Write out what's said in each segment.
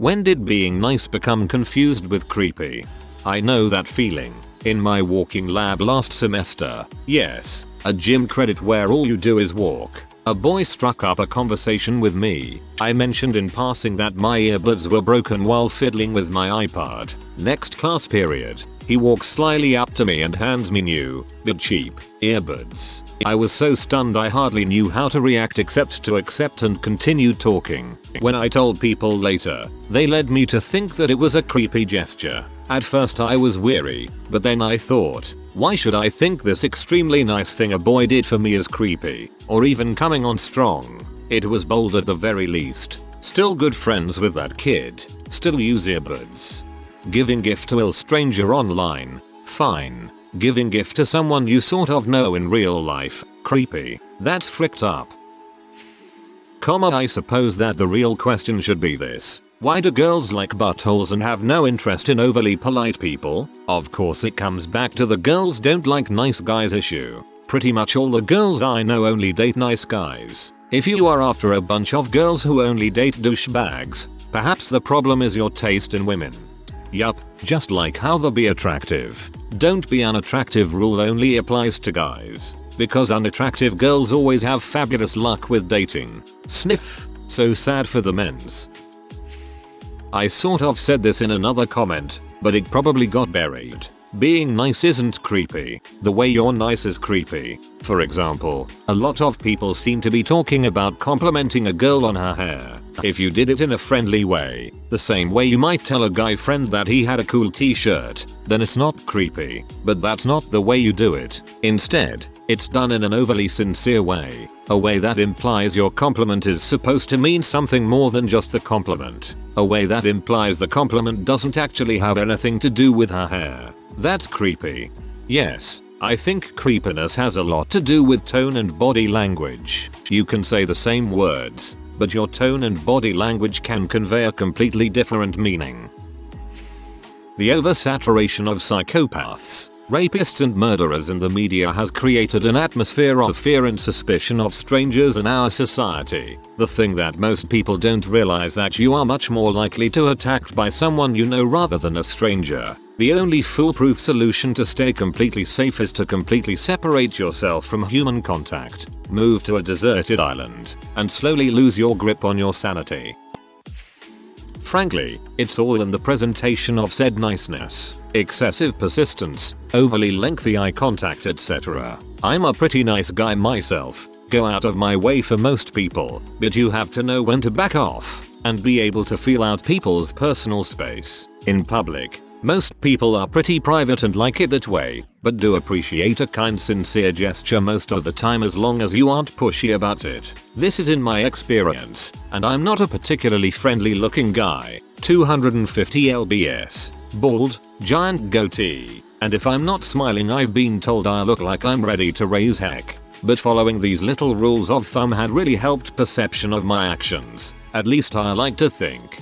When did being nice become confused with creepy? I know that feeling. In my walking lab last semester, yes, a gym credit where all you do is walk, a boy struck up a conversation with me. I mentioned in passing that my earbuds were broken while fiddling with my iPod. Next class period, he walks slyly up to me and hands me new, but cheap, earbuds. I was so stunned I hardly knew how to react except to accept and continue talking. When I told people later, they led me to think that it was a creepy gesture. At first I was weary, but then I thought, why should I think this extremely nice thing a boy did for me is creepy, or even coming on strong? It was bold at the very least. Still good friends with that kid. Still use earbuds. Giving gift to a stranger online. Fine. Giving gift to someone you sort of know in real life. Creepy. That's fricked up. I suppose that the real question should be this. Why do girls like buttholes and have no interest in overly polite people? Of course it comes back to the girls don't like nice guys issue. Pretty much all the girls I know only date nice guys. If you are after a bunch of girls who only date douchebags, perhaps the problem is your taste in women. Yup, just like how the be attractive, don't be unattractive rule only applies to guys. Because unattractive girls always have fabulous luck with dating. Sniff. So sad for the men's. I sort of said this in another comment, but it probably got buried. Being nice isn't creepy. The way you're nice is creepy. For example, a lot of people seem to be talking about complimenting a girl on her hair. If you did it in a friendly way, the same way you might tell a guy friend that he had a cool t-shirt, then it's not creepy. But that's not the way you do it. Instead, it's done in an overly sincere way. A way that implies your compliment is supposed to mean something more than just the compliment. A way that implies the compliment doesn't actually have anything to do with her hair. That's creepy. Yes, I think creepiness has a lot to do with tone and body language. You can say the same words, but your tone and body language can convey a completely different meaning. The oversaturation of psychopaths, rapists and murderers in the media has created an atmosphere of fear and suspicion of strangers in our society. The thing that most people don't realize that you are much more likely to attacked by someone you know rather than a stranger. The only foolproof solution to stay completely safe is to completely separate yourself from human contact, move to a deserted island, and slowly lose your grip on your sanity. Frankly, it's all in the presentation of said niceness, excessive persistence, overly lengthy eye contact, etc. I'm a pretty nice guy myself, go out of my way for most people, but you have to know when to back off, and be able to feel out people's personal space. In public, most people are pretty private and like it that way, but do appreciate a kind sincere gesture most of the time as long as you aren't pushy about it. This is in my experience, and I'm not a particularly friendly looking guy, 250 lbs, bald, giant goatee, and if I'm not smiling I've been told I look like I'm ready to raise heck. But following these little rules of thumb had really helped perception of my actions, at least I like to think.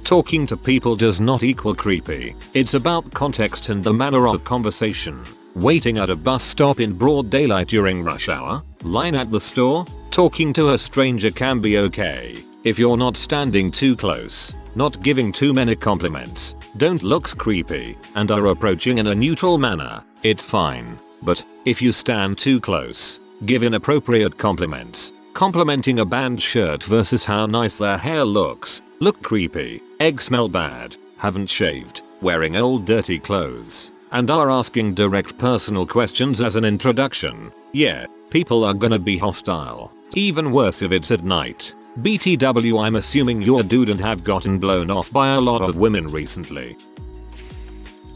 Talking to people does not equal creepy. It's about context and the manner of conversation. Waiting at a bus stop in broad daylight during rush hour, line at the store, talking to a stranger can be okay. If you're not standing too close, not giving too many compliments, don't look creepy, and are approaching in a neutral manner, it's fine. But if you stand too close, give inappropriate compliments, complimenting a band shirt versus how nice their hair looks, look creepy, egg smell bad, haven't shaved, wearing old dirty clothes, and are asking direct personal questions as an introduction, yeah, people are gonna be hostile. Even worse if it's at night. BTW, I'm assuming you're a dude and have gotten blown off by a lot of women recently.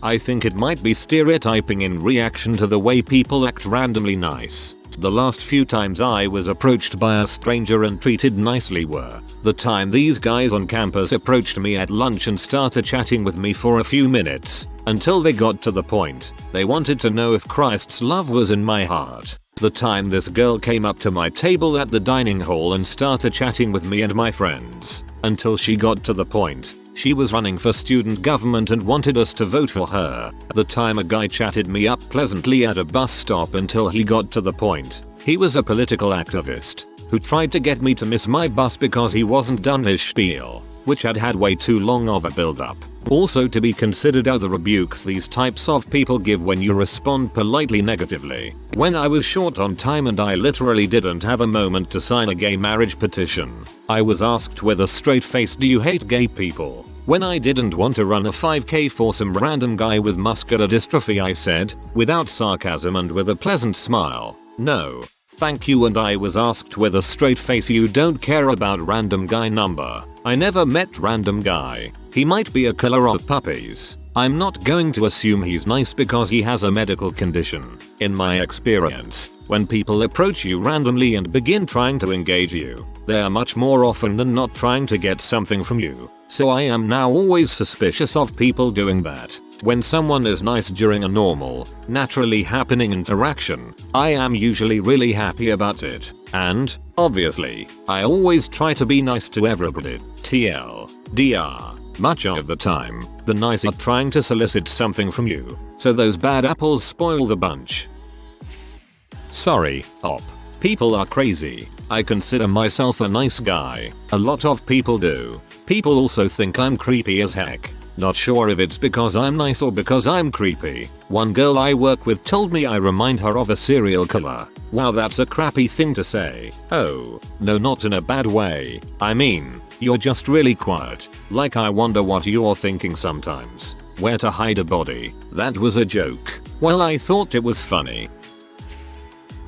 I think it might be stereotyping in reaction to the way people act randomly nice. The last few times I was approached by a stranger and treated nicely were the time these guys on campus approached me at lunch and started chatting with me for a few minutes, until they got to the point they wanted to know if Christ's love was in my heart. The time this girl came up to my table at the dining hall and started chatting with me and my friends, until she got to the point she was running for student government and wanted us to vote for her. The time a guy chatted me up pleasantly at a bus stop until he got to the point he was a political activist who tried to get me to miss my bus because he wasn't done his spiel. which had had way too long of a build up. Also to be considered are the rebukes these types of people give when you respond politely negatively. When I was short on time and I literally didn't have a moment to sign a gay marriage petition, I was asked with a straight face, do you hate gay people? When I didn't want to run a 5k for some random guy with muscular dystrophy, I said, without sarcasm and with a pleasant smile, no, thank you. And I was asked with a straight face, you don't care about random guy number. I never met random guy. He might be a killer of puppies. I'm not going to assume he's nice because he has a medical condition. In my experience, when people approach you randomly and begin trying to engage you, they are much more often than not trying to get something from you. So I am now always suspicious of people doing that. When someone is nice during a normal, naturally happening interaction, I am usually really happy about it. And, obviously, I always try to be nice to everybody. TLDR. Much of the time, the nice are trying to solicit something from you, so those bad apples spoil the bunch. Sorry, op. People are crazy. I consider myself a nice guy. A lot of people do. People also think I'm creepy as heck. Not sure if it's because I'm nice or because I'm creepy. One girl I work with told me I remind her of a serial killer. Wow, that's a crappy thing to say. Oh, no, not in a bad way. I mean, you're just really quiet. Like, I wonder what you're thinking sometimes. Where to hide a body? That was a joke. Well, I thought it was funny.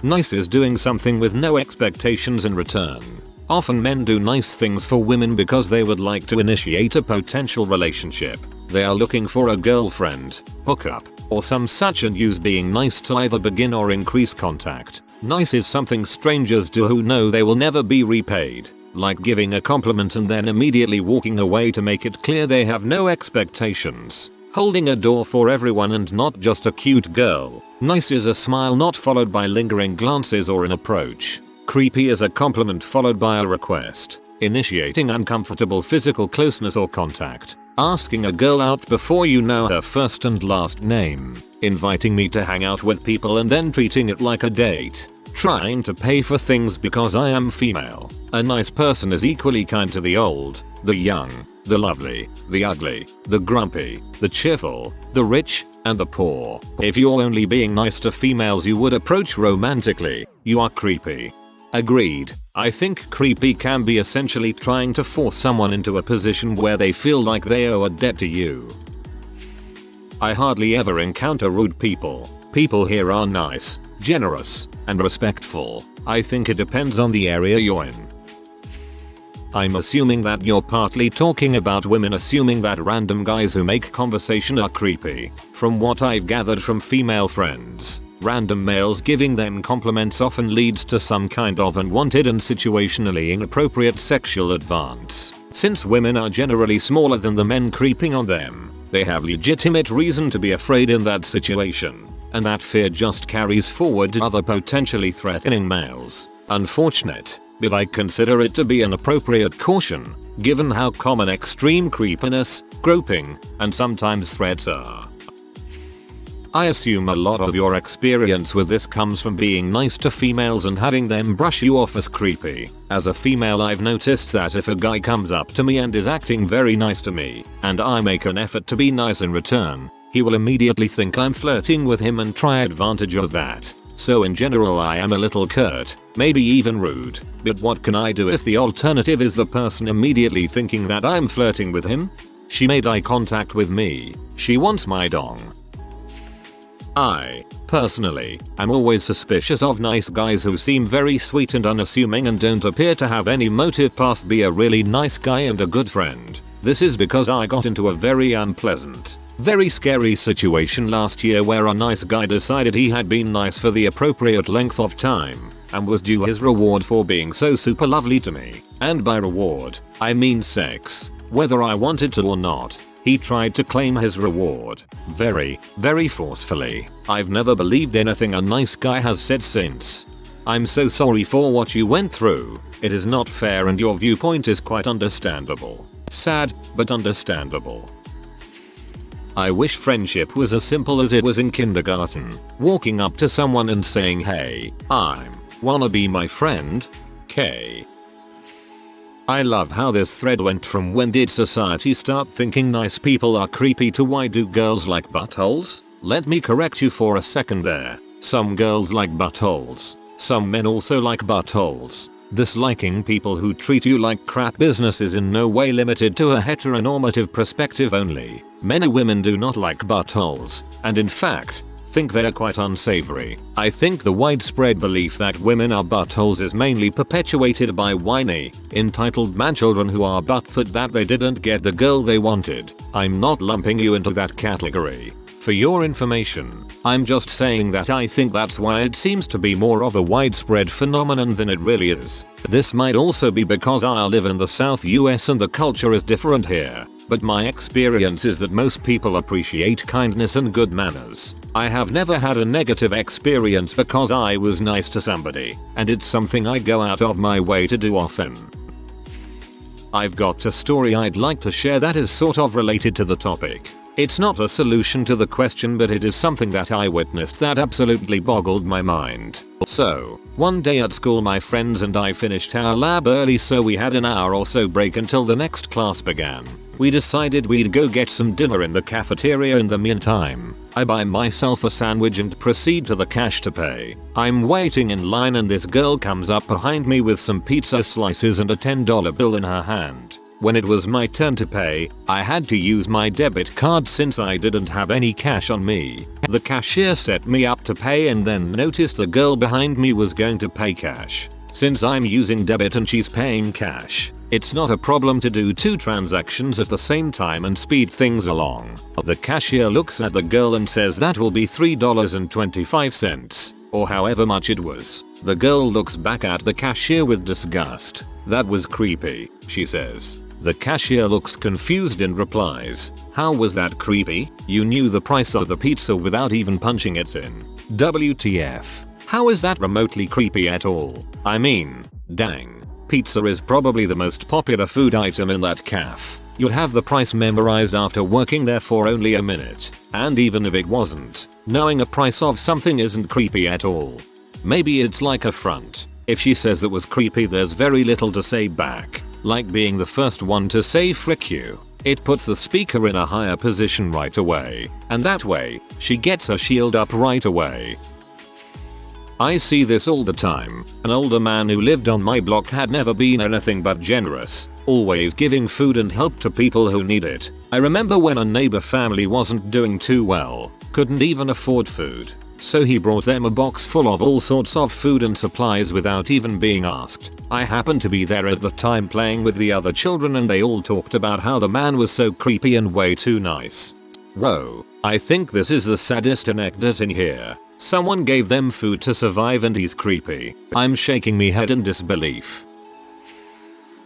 Nice is doing something with no expectations in return. Often men do nice things for women because they would like to initiate a potential relationship. They are looking for a girlfriend, hookup, or some such and use being nice to either begin or increase contact. Nice is something strangers do who know they will never be repaid. Like giving a compliment and then immediately walking away to make it clear they have no expectations. Holding a door for everyone and not just a cute girl. Nice is a smile not followed by lingering glances or an approach. Creepy is a compliment followed by a request. Initiating uncomfortable physical closeness or contact. Asking a girl out before you know her first and last name. Inviting me to hang out with people and then treating it like a date. Trying to pay for things because I am female. A nice person is equally kind to the old, the young, the lovely, the ugly, the grumpy, the cheerful, the rich, and the poor. If you're only being nice to females you would approach romantically, you are creepy. Agreed. I think creepy can be essentially trying to force someone into a position where they feel like they owe a debt to you. I hardly ever encounter rude people. People here are nice, generous, and respectful. I think it depends on the area you're in. I'm assuming that you're partly talking about women assuming that random guys who make conversation are creepy. From what I've gathered from female friends, random males giving them compliments often leads to some kind of unwanted and situationally inappropriate sexual advance. Since women are generally smaller than the men creeping on them, they have legitimate reason to be afraid in that situation. And that fear just carries forward to other potentially threatening males. Unfortunate, but I consider it to be an appropriate caution, given how common extreme creepiness, groping, and sometimes threats are. I assume a lot of your experience with this comes from being nice to females and having them brush you off as creepy. As a female, I've noticed that if a guy comes up to me and is acting very nice to me, and I make an effort to be nice in return, he will immediately think I'm flirting with him and try advantage of that. So in general I am a little curt, maybe even rude. But what can I do if the alternative is the person immediately thinking that I'm flirting with him? She made eye contact with me. She wants my dong. I, personally, am always suspicious of nice guys who seem very sweet and unassuming and don't appear to have any motive past be a really nice guy and a good friend. This is because I got into a very unpleasant, very scary situation last year where a nice guy decided he had been nice for the appropriate length of time and was due his reward for being so super lovely to me. And by reward, I mean sex. Whether I wanted to or not, he tried to claim his reward. Very, very forcefully. I've never believed anything a nice guy has said since. I'm so sorry for what you went through. It is not fair and your viewpoint is quite understandable. Sad, but understandable. I wish friendship was as simple as it was in kindergarten. Walking up to someone and saying, "Hey, wanna be my friend? K." I love how this thread went from when did society start thinking nice people are creepy to why do girls like buttholes? Let me correct you for a second there. Some girls like buttholes. Some men also like buttholes. Disliking people who treat you like crap business is in no way limited to a heteronormative perspective only. Men and women do not like buttholes, and in fact, think they are quite unsavory. I think the widespread belief that women are buttholes is mainly perpetuated by whiny, entitled manchildren who are butthurt that they didn't get the girl they wanted. I'm not lumping you into that category. For your information, I'm just saying that I think that's why it seems to be more of a widespread phenomenon than it really is. This might also be because I live in the South US and the culture is different here, but my experience is that most people appreciate kindness and good manners. I have never had a negative experience because I was nice to somebody, and it's something I go out of my way to do often. I've got a story I'd like to share that is sort of related to the topic. It's not a solution to the question, but it is something that I witnessed that absolutely boggled my mind. So, one day at school my friends and I finished our lab early, so we had an hour or so break until the next class began. We decided we'd go get some dinner in the cafeteria. In the meantime, I buy myself a sandwich and proceed to the cash to pay. I'm waiting in line and this girl comes up behind me with some pizza slices and a $10 bill in her hand. When it was my turn to pay, I had to use my debit card since I didn't have any cash on me. The cashier set me up to pay and then noticed the girl behind me was going to pay cash. Since I'm using debit and she's paying cash, it's not a problem to do 2 transactions at the same time and speed things along. The cashier looks at the girl and says that will be $3.25, or however much it was. The girl looks back at the cashier with disgust. "That was creepy," she says. The cashier looks confused and replies, "How was that creepy? You knew the price of the pizza without even punching it in. WTF. How is that remotely creepy at all? I mean, dang. Pizza is probably the most popular food item in that cafe. You'd have the price memorized after working there for only a minute. And even if it wasn't, knowing a price of something isn't creepy at all. Maybe it's like a front. If she says it was creepy, there's very little to say back. Like being the first one to say frick you. It puts the speaker in a higher position right away. And that way, she gets her shield up right away. I see this all the time. An older man who lived on my block had never been anything but generous, always giving food and help to people who need it. I remember when a neighbor family wasn't doing too well, couldn't even afford food. So he brought them a box full of all sorts of food and supplies without even being asked. I happened to be there at the time playing with the other children and they all talked about how the man was so creepy and way too nice. Whoa, I think this is the saddest anecdote in here. Someone gave them food to survive and he's creepy. I'm shaking me head in disbelief.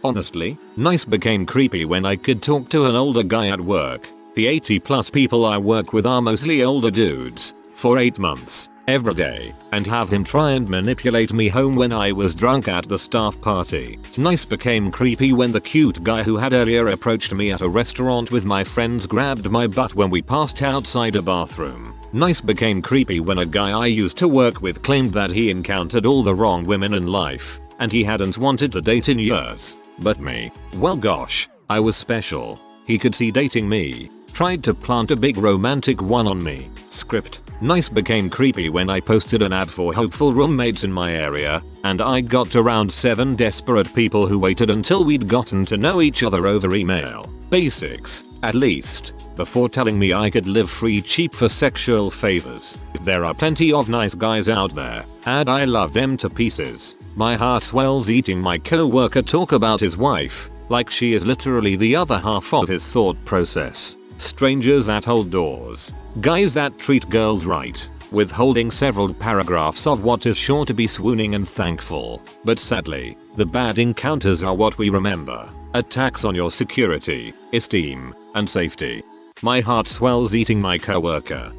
Honestly, nice became creepy when I could talk to an older guy at work. The 80+ people I work with are mostly older dudes. For 8 months, every day, and have him try and manipulate me home when I was drunk at the staff party. Nice became creepy when the cute guy who had earlier approached me at a restaurant with my friends grabbed my butt when we passed outside a bathroom. Nice became creepy when a guy I used to work with claimed that he encountered all the wrong women in life, and he hadn't wanted to date in years. But me, well gosh, I was special. He could see dating me. Tried to plant a big romantic one on me. Script. Nice became creepy when I posted an ad for hopeful roommates in my area, and I got around 7 desperate people who waited until we'd gotten to know each other over email. Basics, at least, before telling me I could live free cheap for sexual favors. There are plenty of nice guys out there, and I love them to pieces. My heart swells eating my coworker talk about his wife, like she is literally the other half of his thought process. Strangers that hold doors. Guys that treat girls right. Withholding several paragraphs of what is sure to be swooning and thankful. But sadly, the bad encounters are what we remember. Attacks on your security, esteem, and safety. My heart swells eating my coworker.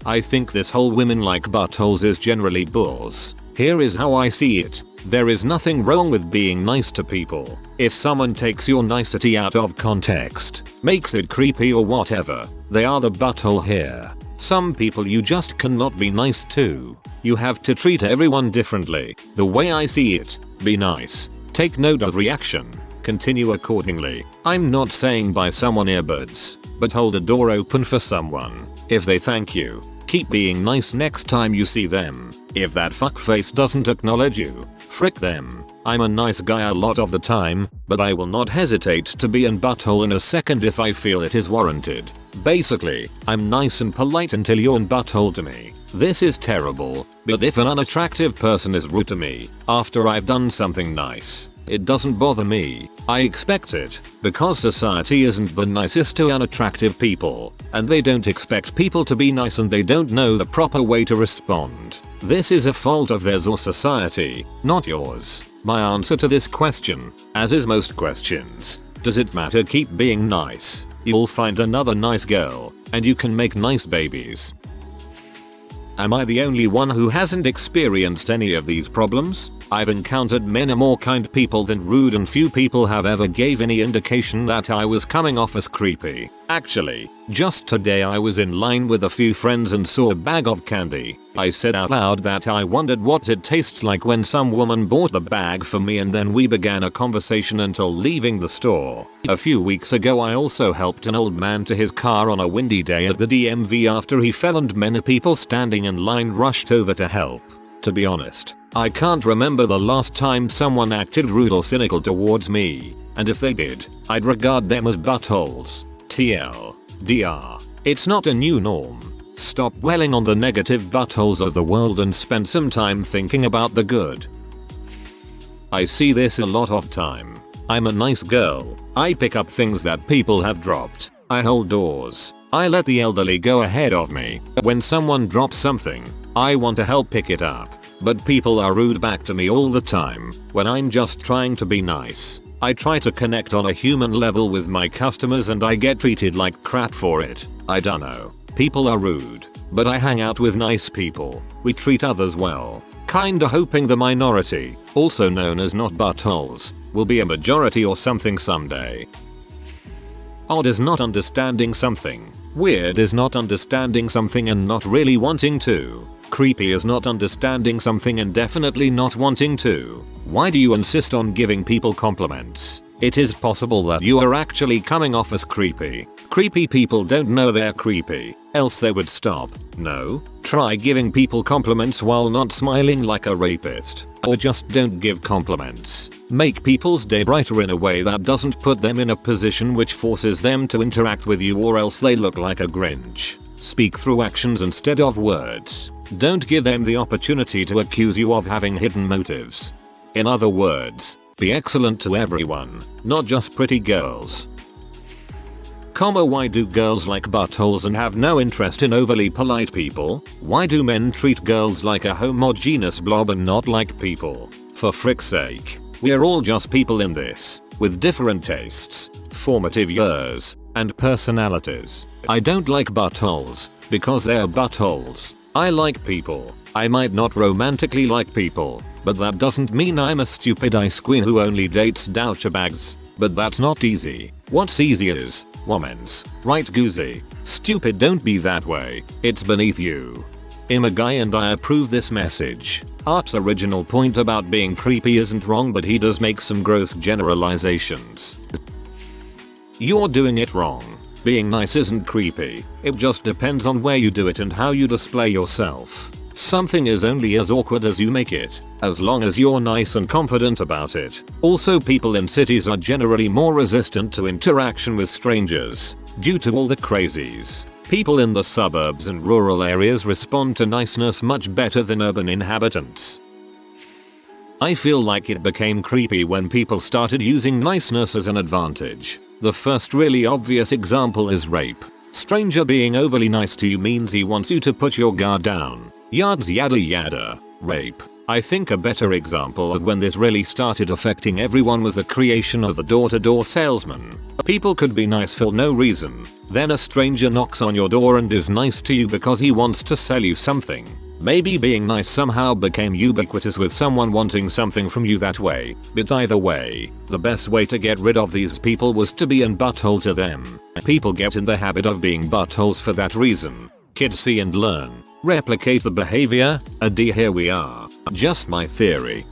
I think this whole women like buttholes is generally bulls. Here is how I see it. There is nothing wrong with being nice to people. If someone takes your nicety out of context, makes it creepy or whatever, they are the butthole here. Some people you just cannot be nice to. You have to treat everyone differently. The way I see it, be nice. Take note of reaction. Continue accordingly. I'm not saying buy someone earbuds, but hold a door open for someone. If they thank you, keep being nice next time you see them. If that fuckface doesn't acknowledge you, frick them. I'm a nice guy a lot of the time, but I will not hesitate to be in butthole in a second if I feel it is warranted. Basically, I'm nice and polite until you're in butthole to me. This is terrible, but if an unattractive person is rude to me after I've done something nice, it doesn't bother me. I expect it, because society isn't the nicest to unattractive people, and they don't expect people to be nice and they don't know the proper way to respond. This is a fault of theirs or society, not yours. My answer to this question, as is most questions, does it matter? Keep being nice. You'll find another nice girl, and you can make nice babies. Am I the only one who hasn't experienced any of these problems? I've encountered many more kind people than rude, and few people have ever gave any indication that I was coming off as creepy. Actually, just today I was in line with a few friends and saw a bag of candy. I said out loud that I wondered what it tastes like when some woman bought the bag for me, and then we began a conversation until leaving the store. A few weeks ago I also helped an old man to his car on a windy day at the DMV after he fell, and many people standing in line rushed over to help. To be honest, I can't remember the last time someone acted rude or cynical towards me, and if they did, I'd regard them as buttholes. TLDR. It's not a new norm. Stop dwelling on the negative buttholes of the world and spend some time thinking about the good. I see this a lot of time. I'm a nice girl. I pick up things that people have dropped. I hold doors. I let the elderly go ahead of me. When someone drops something, I want to help pick it up. But people are rude back to me all the time when I'm just trying to be nice. I try to connect on a human level with my customers and I get treated like crap for it. I don't know. People are rude, but I hang out with nice people. We treat others well. Kinda hoping the minority, also known as not buttholes, will be a majority or something someday. Odd is not understanding something. Weird is not understanding something and not really wanting to. Creepy is not understanding something and definitely not wanting to. Why do you insist on giving people compliments? It is possible that you are actually coming off as creepy. Creepy people don't know they're creepy, else they would stop. No? Try giving people compliments while not smiling like a rapist. Or just don't give compliments. Make people's day brighter in a way that doesn't put them in a position which forces them to interact with you, or else they look like a Grinch. Speak through actions instead of words. Don't give them the opportunity to accuse you of having hidden motives. In other words, be excellent to everyone, not just pretty girls. Why do girls like buttholes and have no interest in overly polite people? Why do men treat girls like a homogeneous blob and not like people? For frick's sake, we're all just people in this, with different tastes, formative years, and personalities. I don't like buttholes, because they're buttholes. I like people. I might not romantically like people, but that doesn't mean I'm a stupid ice queen who only dates douchebags. But that's not easy. What's easy is women's. Right, Goozy? Stupid, don't be that way. It's beneath you. I'm a guy and I approve this message. Art's original point about being creepy isn't wrong, but he does make some gross generalizations. You're doing it wrong. Being nice isn't creepy. It just depends on where you do it and how you display yourself. Something is only as awkward as you make it, as long as you're nice and confident about it. Also, people in cities are generally more resistant to interaction with strangers, due to all the crazies. People in the suburbs and rural areas respond to niceness much better than urban inhabitants. I feel like it became creepy when people started using niceness as an advantage. The first really obvious example is rape. Stranger being overly nice to you means he wants you to put your guard down. Yada yada. Rape. I think a better example of when this really started affecting everyone was the creation of the door-to-door salesman. People could be nice for no reason. Then a stranger knocks on your door and is nice to you because he wants to sell you something. Maybe being nice somehow became ubiquitous with someone wanting something from you that way. But either way, the best way to get rid of these people was to be an butthole to them. People get in the habit of being buttholes for that reason. Kids see and learn. Replicate the behavior. Here we are. Just my theory.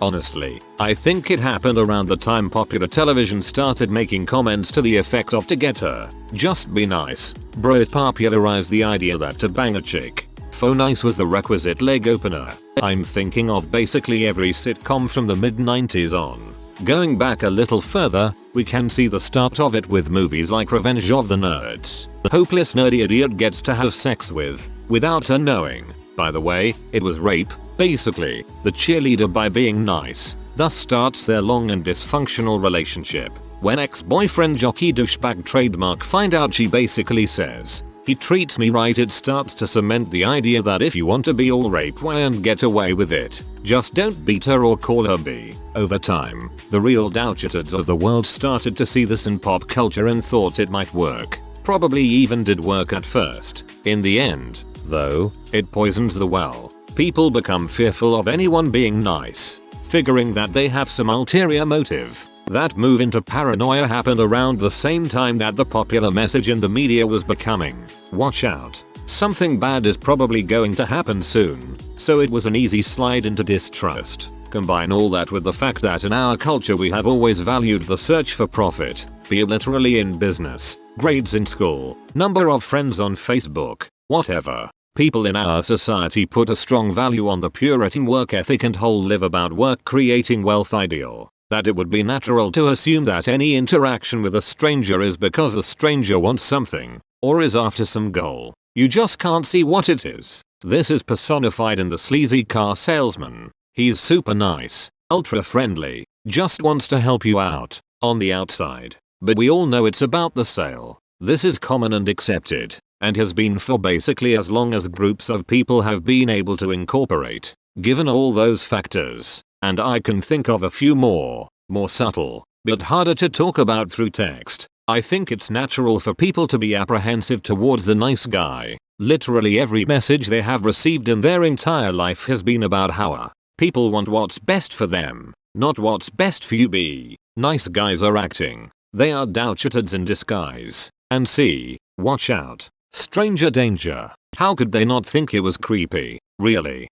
Honestly, I think it happened around the time popular television started making comments to the effect of "to get her, just be nice." Bro, it popularized the idea that to bang a chick, faux nice was the requisite leg opener. I'm thinking of basically every sitcom from the mid-90s on. Going back a little further, we can see the start of it with movies like Revenge of the Nerds. The hopeless nerdy idiot gets to have sex with, without her knowing. By the way, it was rape, basically, the cheerleader by being nice. Thus starts their long and dysfunctional relationship. When ex-boyfriend jockey douchebag trademark find out she basically says, "He treats me right," it starts to cement the idea that if you want to be all rape and get away with it, just don't beat her or call her B. Over time, the real douchetards of the world started to see this in pop culture and thought it might work. Probably even did work at first. In the end, though, it poisons the well. People become fearful of anyone being nice, figuring that they have some ulterior motive. That move into paranoia happened around the same time that the popular message in the media was becoming, "Watch out, something bad is probably going to happen soon." So it was an easy slide into distrust. Combine all that with the fact that in our culture we have always valued the search for profit, be it literally in business, grades in school, number of friends on Facebook, whatever. People in our society put a strong value on the Puritan work ethic and whole live about work creating wealth ideal. That it would be natural to assume that any interaction with a stranger is because a stranger wants something, or is after some goal. You just can't see what it is. This is personified in the sleazy car salesman. He's super nice, ultra friendly, just wants to help you out, on the outside. But we all know it's about the sale. This is common and accepted, and has been for basically as long as groups of people have been able to incorporate. Given all those factors, and I can think of a few more subtle, but harder to talk about through text, I think it's natural for people to be apprehensive towards the nice guy. Literally every message they have received in their entire life has been about how people want what's best for them, not what's best for you. B. Nice guys are acting. They are douchetards in disguise. And C. Watch out. Stranger danger. How could they not think it was creepy? Really?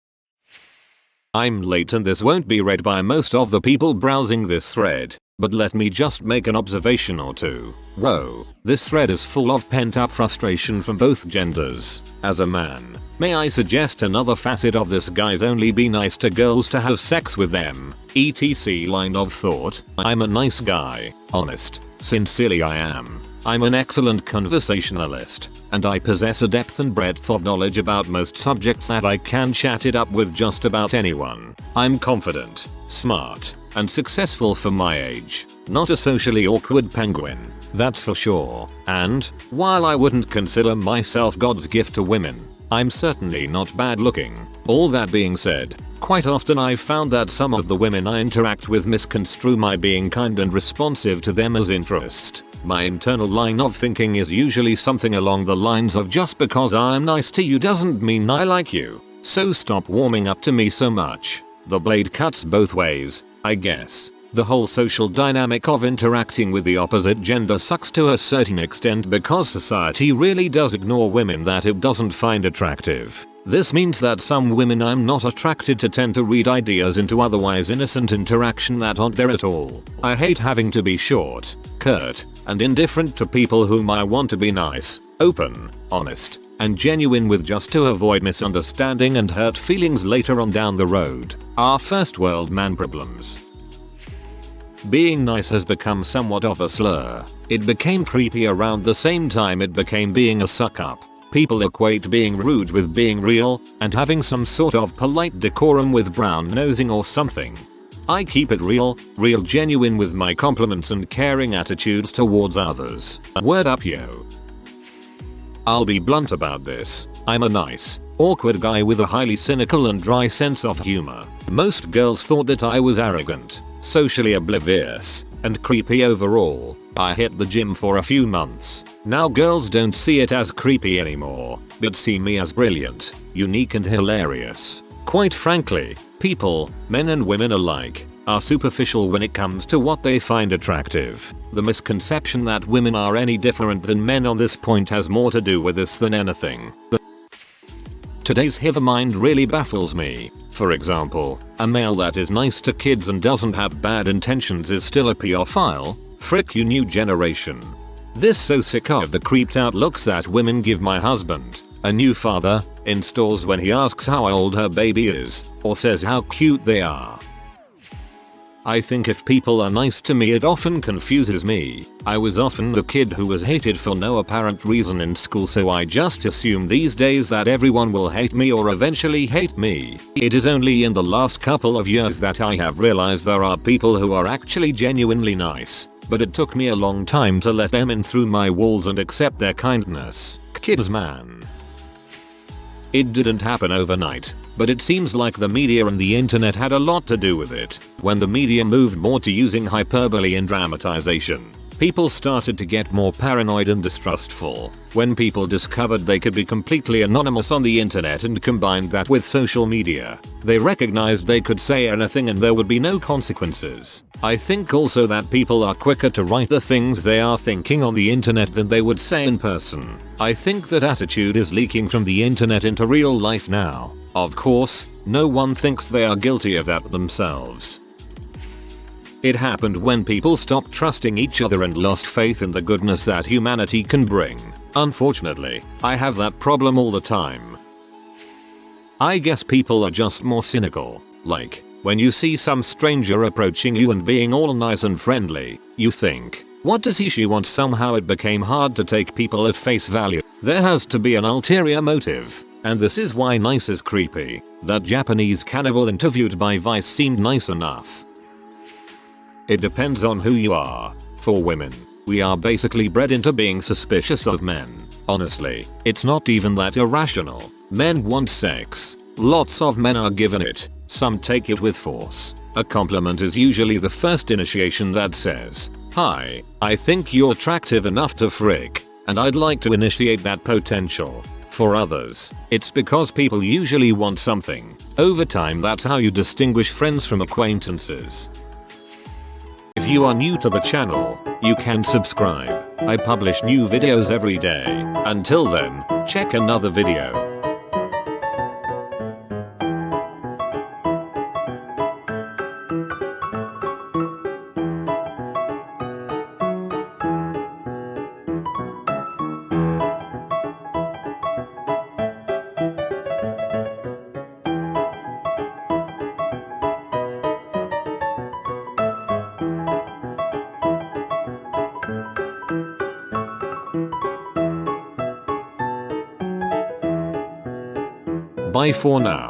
I'm late and this won't be read by most of the people browsing this thread, but let me just make an observation or two. Whoa, this thread is full of pent-up frustration from both genders. As a man, may I suggest another facet of this guy's only be nice to girls to have sex with them, etc. line of thought? I'm a nice guy, honest, sincerely I am. I'm an excellent conversationalist, and I possess a depth and breadth of knowledge about most subjects that I can chat it up with just about anyone. I'm confident, smart, and successful for my age. Not a socially awkward penguin, that's for sure. And, while I wouldn't consider myself God's gift to women, I'm certainly not bad looking. All that being said, quite often I've found that some of the women I interact with misconstrue my being kind and responsive to them as interest. My internal line of thinking is usually something along the lines of, just because I'm nice to you doesn't mean I like you, so stop warming up to me so much. The blade cuts both ways, I guess. The whole social dynamic of interacting with the opposite gender sucks to a certain extent because society really does ignore women that it doesn't find attractive. This means that some women I'm not attracted to tend to read ideas into otherwise innocent interaction that aren't there at all. I hate having to be short, curt, and indifferent to people whom I want to be nice, open, honest, and genuine with just to avoid misunderstanding and hurt feelings later on down the road. Our first world man problems. Being nice has become somewhat of a slur. It became creepy around the same time it became being a suck-up. People equate being rude with being real, and having some sort of polite decorum with brown-nosing or something. I keep it real genuine with my compliments and caring attitudes towards others. Word up yo. I'll be blunt about this. I'm a nice, awkward guy with a highly cynical and dry sense of humor. Most girls thought that I was arrogant, socially oblivious, and creepy overall. I hit the gym for a few months. Now girls don't see it as creepy anymore, but see me as brilliant, unique and hilarious. Quite frankly, people, men and women alike, are superficial when it comes to what they find attractive. The misconception that women are any different than men on this point has more to do with this than anything. Today's hive mind really baffles me. For example, a male that is nice to kids and doesn't have bad intentions is still a pedophile. Frick you new generation. This so sick of the creeped out looks that women give my husband, a new father, in stores when he asks how old her baby is, or says how cute they are. I think if people are nice to me it often confuses me. I was often the kid who was hated for no apparent reason in school, so I just assume these days that everyone will hate me or eventually hate me. It is only in the last couple of years that I have realized there are people who are actually genuinely nice, but it took me a long time to let them in through my walls and accept their kindness. Kids man. It didn't happen overnight, but it seems like the media and the internet had a lot to do with it. When the media moved more to using hyperbole and dramatization, people started to get more paranoid and distrustful. When people discovered they could be completely anonymous on the internet and combined that with social media, they recognized they could say anything and there would be no consequences. I think also that people are quicker to write the things they are thinking on the internet than they would say in person. I think that attitude is leaking from the internet into real life now. Of course, no one thinks they are guilty of that themselves. It happened when people stopped trusting each other and lost faith in the goodness that humanity can bring. Unfortunately, I have that problem all the time. I guess people are just more cynical. Like, when you see some stranger approaching you and being all nice and friendly, you think, what does she want? Somehow it became hard to take people at face value. There has to be an ulterior motive. And this is why nice is creepy. That Japanese cannibal interviewed by Vice seemed nice enough. It depends on who you are. For women, we are basically bred into being suspicious of men. Honestly, it's not even that irrational. Men want sex. Lots of men are given it. Some take it with force. A compliment is usually the first initiation that says, "Hi, I think you're attractive enough to frick, and I'd like to initiate that potential." For others, it's because people usually want something. Over time, that's how you distinguish friends from acquaintances. If you are new to the channel, you can subscribe. I publish new videos every day. Until then, check another video. Bye for now.